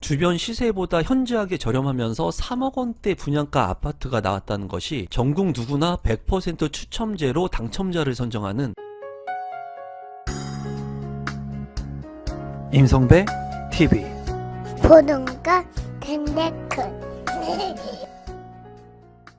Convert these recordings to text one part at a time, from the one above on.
주변 시세보다 현저하게 저렴하면서 3억 원대 분양가 아파트가 나왔다는 것이 전국 누구나 100% 추첨제로 당첨자를 선정하는 임성배 TV. 보동과 덴데크.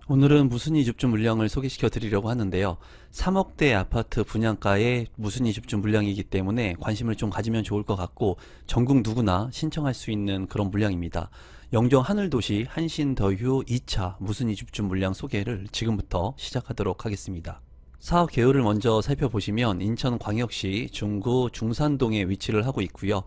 오늘은 무순위 집중 물량을 소개시켜 드리려고 하는데요. 3억대 아파트 분양가의 무순위 집중 물량이기 때문에 관심을 좀 가지면 좋을 것 같고, 전국 누구나 신청할 수 있는 그런 물량입니다. 영종 하늘도시 한신더휴 2차 무순위 집중 물량 소개를 지금부터 시작하도록 하겠습니다. 사업 개요를 먼저 살펴보시면 인천광역시 중구 중산동에 위치를 하고 있고요.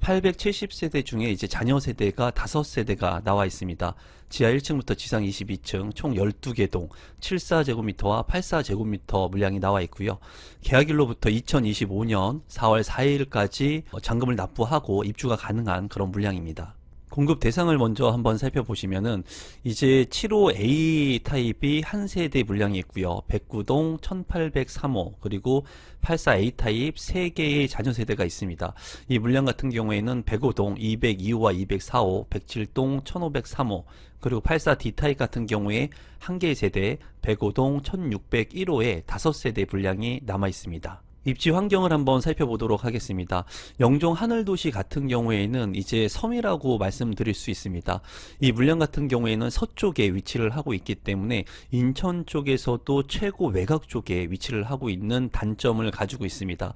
870세대 중에 이제 자녀 세대가 5세대가 나와 있습니다. 지하 1층부터 지상 22층 총 12개 동 74제곱미터와 84제곱미터 물량이 나와 있고요. 계약일로부터 2025년 4월 4일까지 잔금을 납부하고 입주가 가능한 그런 물량입니다. 공급 대상을 먼저 한번 살펴보시면은 이제 75A 타입이 한 세대 물량이 있고요. 109동 1803호 그리고 84A 타입 3개의 자녀 세대가 있습니다. 이 물량 같은 경우에는 105동 202호와 204호, 107동 1503호 그리고 84D 타입 같은 경우에 한 개의 세대 105동 1601호에 5세대 물량이 남아 있습니다. 입지 환경을 한번 살펴보도록 하겠습니다. 영종 하늘도시 같은 경우에는 이제 섬이라고 말씀드릴 수 있습니다. 이 물량 같은 경우에는 서쪽에 위치를 하고 있기 때문에 인천 쪽에서도 최고 외곽 쪽에 위치를 하고 있는 단점을 가지고 있습니다.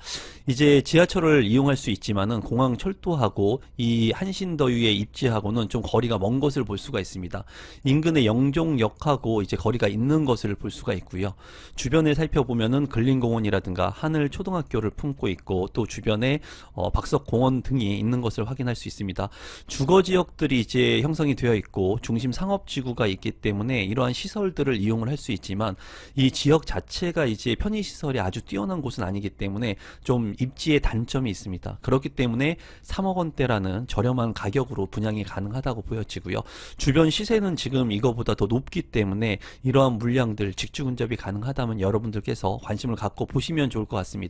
이제 지하철을 이용할 수 있지만은 공항 철도하고 이 한신더휴에 입지하고는 좀 거리가 먼 것을 볼 수가 있습니다. 인근의 영종역하고 이제 거리가 있는 것을 볼 수가 있고요. 주변을 살펴보면은 근린공원이라든가 하늘 초등학교를 품고 있고, 또 주변에 박석공원 등이 있는 것을 확인할 수 있습니다. 주거지역들이 이제 형성이 되어 있고 중심 상업지구가 있기 때문에 이러한 시설들을 이용을 할 수 있지만, 이 지역 자체가 이제 편의시설이 아주 뛰어난 곳은 아니기 때문에 좀 입지의 단점이 있습니다. 그렇기 때문에 3억 원대라는 저렴한 가격으로 분양이 가능하다고 보여지고요. 주변 시세는 지금 이거보다 더 높기 때문에 이러한 물량들 직주근접이 가능하다면 여러분들께서 관심을 갖고 보시면 좋을 것 같습니다.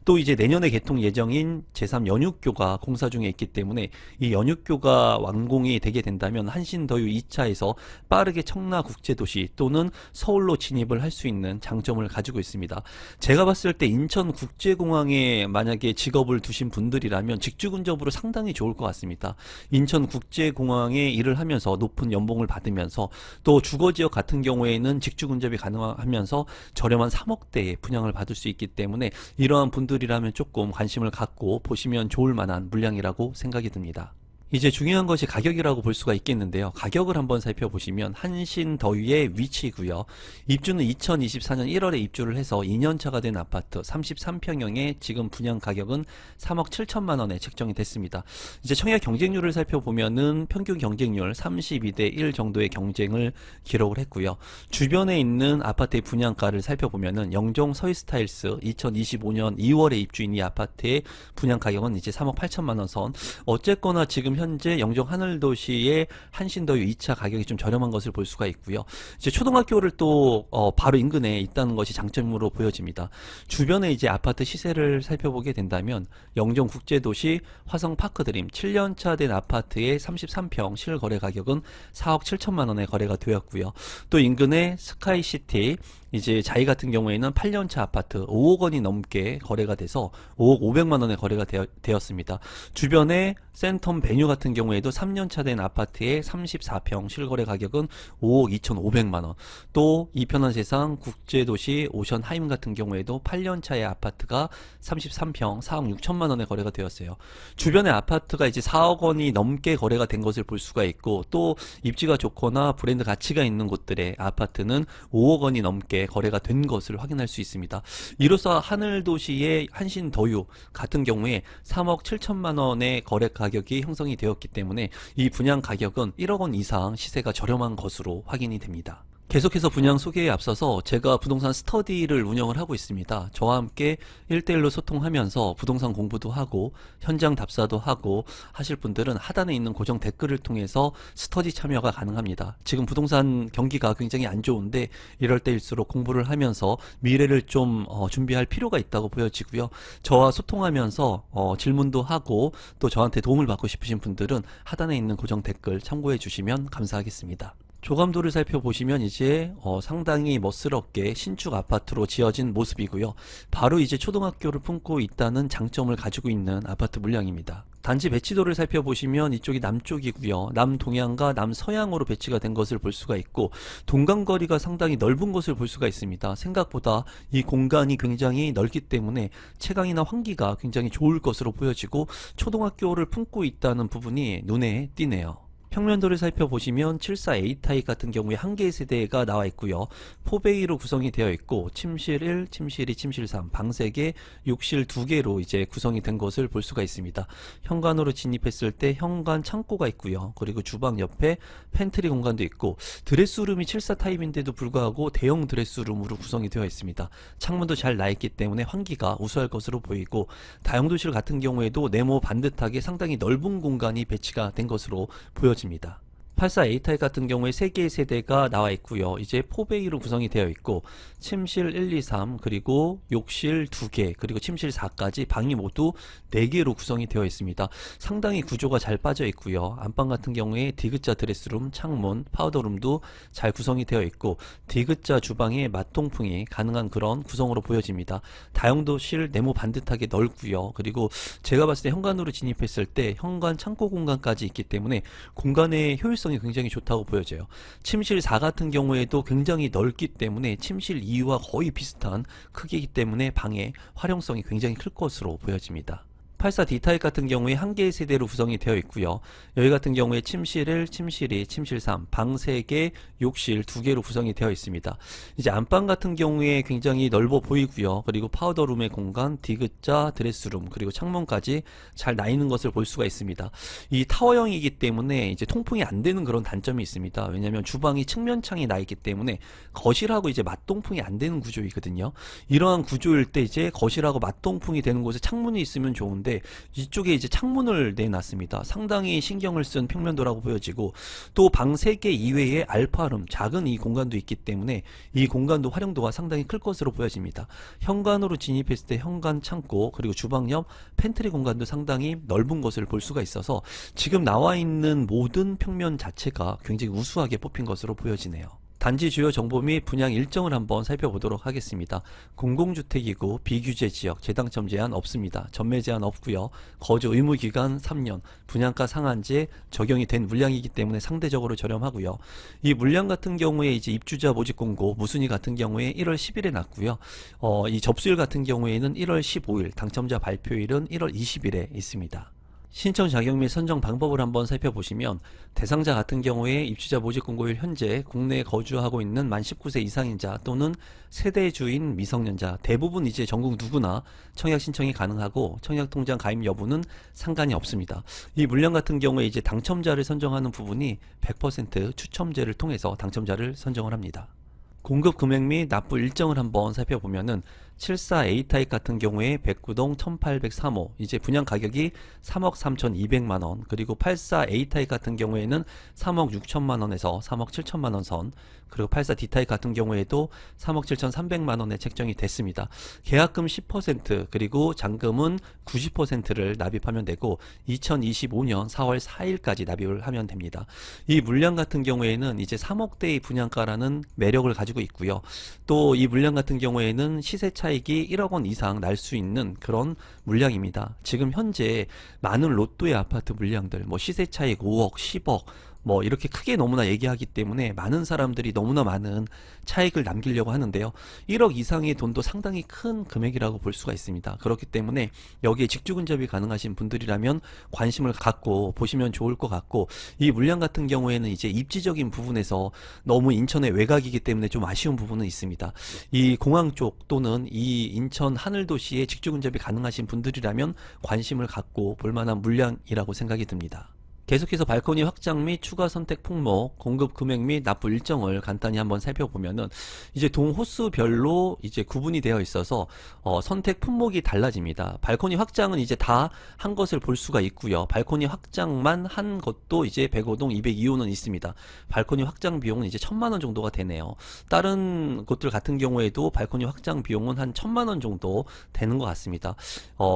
또 이제 내년에 개통 예정인 제3연육교가 공사 중에 있기 때문에 이 연육교가 완공이 되게 된다면 한신더휴 2차에서 빠르게 청라국제도시 또는 서울로 진입을 할 수 있는 장점을 가지고 있습니다. 제가 봤을 때 인천국제공항에 만약에 직업을 두신 분들이라면 직주근접으로 상당히 좋을 것 같습니다. 인천국제공항에 일을 하면서 높은 연봉을 받으면서, 또 주거지역 같은 경우에는 직주근접이 가능하면서 저렴한 3억대의 분양을 받을 수 있기 때문에 이러한 분들이라면 조금 관심을 갖고 보시면 좋을 만한 물량이라고 생각이 듭니다. 이제 중요한 것이 가격이라고 볼 수가 있겠는데요. 가격을 한번 살펴보시면 한신더휴의 위치고요. 입주는 2024년 1월에 입주를 해서 2년차가 된 아파트 33평형의 지금 분양 가격은 3억 7천만 원에 책정이 됐습니다. 이제 청약 경쟁률을 살펴보면은 평균 경쟁률 32대 1 정도의 경쟁을 기록을 했고요. 주변에 있는 아파트의 분양가를 살펴보면은 영종 서희스타일스 2025년 2월에 입주인 이 아파트의 분양 가격은 이제 3억 8천만 원 선. 어쨌거나 지금 현재 영종 하늘도시의 한신더휴 2차 가격이 좀 저렴한 것을 볼 수가 있고요. 이제 초등학교를 또 바로 인근에 있다는 것이 장점으로 보여집니다. 주변에 이제 아파트 시세를 살펴보게 된다면 영종 국제도시 화성파크드림 7년차 된 아파트의 33평 실거래 가격은 4억 7천만 원에 거래가 되었고요. 또 인근의 스카이시티 이제 자이 같은 경우에는 8년차 아파트 5억 원이 넘게 거래가 돼서 5억 5백만 원에 거래가 되었습니다. 주변에 센텀 베뉴 같은 경우에도 3년차 된 아파트의 34평 실거래 가격은 5억 2,500만 원. 또 이편한 세상 국제도시 오션하임 같은 경우에도 8년차의 아파트가 33평 4억 6천만 원에 거래가 되었어요. 주변에 아파트가 이제 4억 원이 넘게 거래가 된 것을 볼 수가 있고, 또 입지가 좋거나 브랜드 가치가 있는 곳들의 아파트는 5억 원이 넘게 거래가 된 것을 확인할 수 있습니다. 이로써 하늘도시의 한신더휴 같은 경우에 3억 7천만 원의 거래 가격이 형성이 되었기 때문에 이 분양 가격은 1억 원 이상 시세가 저렴한 것으로 확인이 됩니다. 계속해서 분양 소개에 앞서서 제가 부동산 스터디를 운영을 하고 있습니다. 저와 함께 1대1로 소통하면서 부동산 공부도 하고 현장 답사도 하고 하실 분들은 하단에 있는 고정 댓글을 통해서 스터디 참여가 가능합니다. 지금 부동산 경기가 굉장히 안 좋은데 이럴 때일수록 공부를 하면서 미래를 좀 준비할 필요가 있다고 보여지고요. 저와 소통하면서 질문도 하고 또 저한테 도움을 받고 싶으신 분들은 하단에 있는 고정 댓글 참고해 주시면 감사하겠습니다. 조감도를 살펴보시면 이제 상당히 멋스럽게 신축 아파트로 지어진 모습이고요. 바로 이제 초등학교를 품고 있다는 장점을 가지고 있는 아파트 물량입니다. 단지 배치도를 살펴보시면 이쪽이 남쪽이고요. 남동향과 남서향으로 배치가 된 것을 볼 수가 있고 동간거리가 상당히 넓은 것을 볼 수가 있습니다. 생각보다 이 공간이 굉장히 넓기 때문에 채광이나 환기가 굉장히 좋을 것으로 보여지고 초등학교를 품고 있다는 부분이 눈에 띄네요. 평면도를 살펴보시면 74A 타입 같은 경우에 한 개의 세대가 나와 있고요. 포베이로 구성이 되어 있고 침실 1, 침실 2, 침실 3, 방 3개, 욕실 2개로 이제 구성이 된 것을 볼 수가 있습니다. 현관으로 진입했을 때 현관 창고가 있고요. 그리고 주방 옆에 팬트리 공간도 있고 드레스룸이 74 타입인데도 불구하고 대형 드레스룸으로 구성이 되어 있습니다. 창문도 잘 나 있기 때문에 환기가 우수할 것으로 보이고 다용도실 같은 경우에도 네모 반듯하게 상당히 넓은 공간이 배치가 된 것으로 보여집니다. 84A 타입 같은 경우에 3개의 세대가 나와 있고요. 이제 4베이로 구성이 되어 있고 침실 1, 2, 3 그리고 욕실 2개 그리고 침실 4까지 방이 모두 4개로 구성이 되어 있습니다. 상당히 구조가 잘 빠져 있고요. 안방 같은 경우에 디귿자 드레스룸, 창문, 파우더룸도 잘 구성이 되어 있고 디귿자 주방에 맞통풍이 가능한 그런 구성으로 보여집니다. 다용도실 네모 반듯하게 넓고요. 그리고 제가 봤을 때 현관으로 진입했을 때 현관 창고 공간까지 있기 때문에 공간의 효율성이 굉장히 좋다고 보여져요. 침실 4 같은 경우에도 굉장히 넓기 때문에 침실 2와 거의 비슷한 크기이기 때문에 방의 활용성이 굉장히 클 것으로 보여집니다. 84D 타입 같은 경우에 한 개의 세대로 구성이 되어 있고요. 여기 같은 경우에 침실 1, 침실 2, 침실 3, 방 3개, 욕실 2개로 구성이 되어 있습니다. 이제 안방 같은 경우에 굉장히 넓어 보이고요. 그리고 파우더룸의 공간, 디귿자, 드레스룸, 그리고 창문까지 잘 나 있는 것을 볼 수가 있습니다. 이 타워형이기 때문에 이제 통풍이 안 되는 그런 단점이 있습니다. 왜냐하면 주방이 측면창이 나 있기 때문에 거실하고 이제 맞동풍이 안 되는 구조이거든요. 이러한 구조일 때 이제 거실하고 맞동풍이 되는 곳에 창문이 있으면 좋은데 이쪽에 이제 창문을 내놨습니다. 상당히 신경을 쓴 평면도라고 보여지고 또 방 3개 이외에 알파룸 작은 이 공간도 있기 때문에 이 공간도 활용도가 상당히 클 것으로 보여집니다. 현관으로 진입했을 때 현관 창고 그리고 주방 옆 팬트리 공간도 상당히 넓은 것을 볼 수가 있어서 지금 나와 있는 모든 평면 자체가 굉장히 우수하게 뽑힌 것으로 보여지네요. 단지 주요 정보 및 분양 일정을 한번 살펴보도록 하겠습니다. 공공주택이고 비규제 지역 재당첨 제한 없습니다. 전매 제한 없고요. 거주 의무 기간 3년, 분양가 상한제 적용이 된 물량이기 때문에 상대적으로 저렴하고요. 이 물량 같은 경우에 이제 입주자 모집 공고 무순위 같은 경우에 1월 10일에 났고요. 이 접수일 같은 경우에는 1월 15일, 당첨자 발표일은 1월 20일에 있습니다. 신청 자격 및 선정 방법을 한번 살펴보시면 대상자 같은 경우에 입주자 모집 공고일 현재 국내에 거주하고 있는 만 19세 이상인자 또는 세대주인 미성년자 대부분 이제 전국 누구나 청약 신청이 가능하고 청약 통장 가입 여부는 상관이 없습니다. 이 물량 같은 경우에 이제 당첨자를 선정하는 부분이 100% 추첨제를 통해서 당첨자를 선정을 합니다. 공급 금액 및 납부 일정을 한번 살펴보면은 74A 타입 같은 경우에 백구동 1803호 이제 분양 가격이 3억 3,200만원 그리고 84A 타입 같은 경우에는 3억 6천만원에서 3억 7천만원 선 그리고 84D 타입 같은 경우에도 3억 7,300만원에 책정이 됐습니다. 계약금 10% 그리고 잔금은 90%를 납입하면 되고 2025년 4월 4일까지 납입을 하면 됩니다. 이 물량 같은 경우에는 이제 3억대의 분양가라는 매력을 가지고 있고요. 또 이 물량 같은 경우에는 시세 차익이 1억 원 이상 날 수 있는 그런 물량입니다. 지금 현재 많은 로또의 아파트 물량들 뭐 시세 차익 5억, 10억 뭐 이렇게 크게 너무나 얘기하기 때문에 많은 사람들이 너무나 많은 차익을 남기려고 하는데요. 1억 이상의 돈도 상당히 큰 금액이라고 볼 수가 있습니다. 그렇기 때문에 여기에 직주 근접이 가능하신 분들이라면 관심을 갖고 보시면 좋을 것 같고 이 물량 같은 경우에는 이제 입지적인 부분에서 너무 인천의 외곽이기 때문에 좀 아쉬운 부분은 있습니다. 이 공항 쪽 또는 이 인천 하늘도시에 직주 근접이 가능하신 분들이라면 관심을 갖고 볼만한 물량이라고 생각이 듭니다. 계속해서 발코니 확장 및 추가 선택 품목, 공급 금액 및 납부 일정을 간단히 한번 살펴보면은 이제 동 호수별로 이제 구분이 되어 있어서 선택 품목이 달라집니다. 발코니 확장은 이제 다 한 것을 볼 수가 있고요. 발코니 확장만 한 것도 이제 105동 202호는 있습니다. 발코니 확장 비용은 이제 1,000만 원 정도가 되네요. 다른 곳들 같은 경우에도 발코니 확장 비용은 한 1,000만 원 정도 되는 것 같습니다.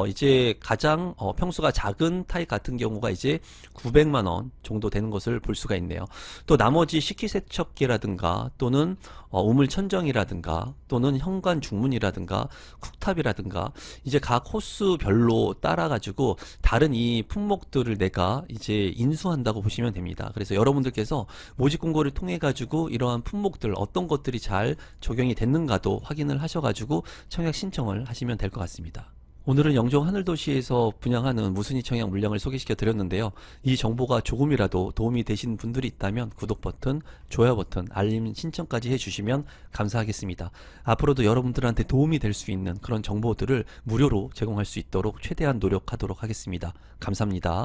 이제 가장 평수가 작은 타입 같은 경우가 이제 900만 원 정도 되는 것을 볼 수가 있네요. 또 나머지 식기세척기라든가 또는 우물천정이라든가 또는 현관 중문이라든가 쿡탑이라든가 이제 각 호수별로 따라 가지고 다른 이 품목들을 내가 이제 인수한다고 보시면 됩니다. 그래서 여러분들께서 모집 공고를 통해 가지고 이러한 품목들 어떤 것들이 잘 적용이 됐는가도 확인을 하셔 가지고 청약 신청을 하시면 될 것 같습니다. 오늘은 영종 하늘도시에서 분양하는 무순위 청약 물량을 소개시켜 드렸는데요. 이 정보가 조금이라도 도움이 되신 분들이 있다면 구독 버튼, 좋아요 버튼, 알림 신청까지 해주시면 감사하겠습니다. 앞으로도 여러분들한테 도움이 될 수 있는 그런 정보들을 무료로 제공할 수 있도록 최대한 노력하도록 하겠습니다. 감사합니다.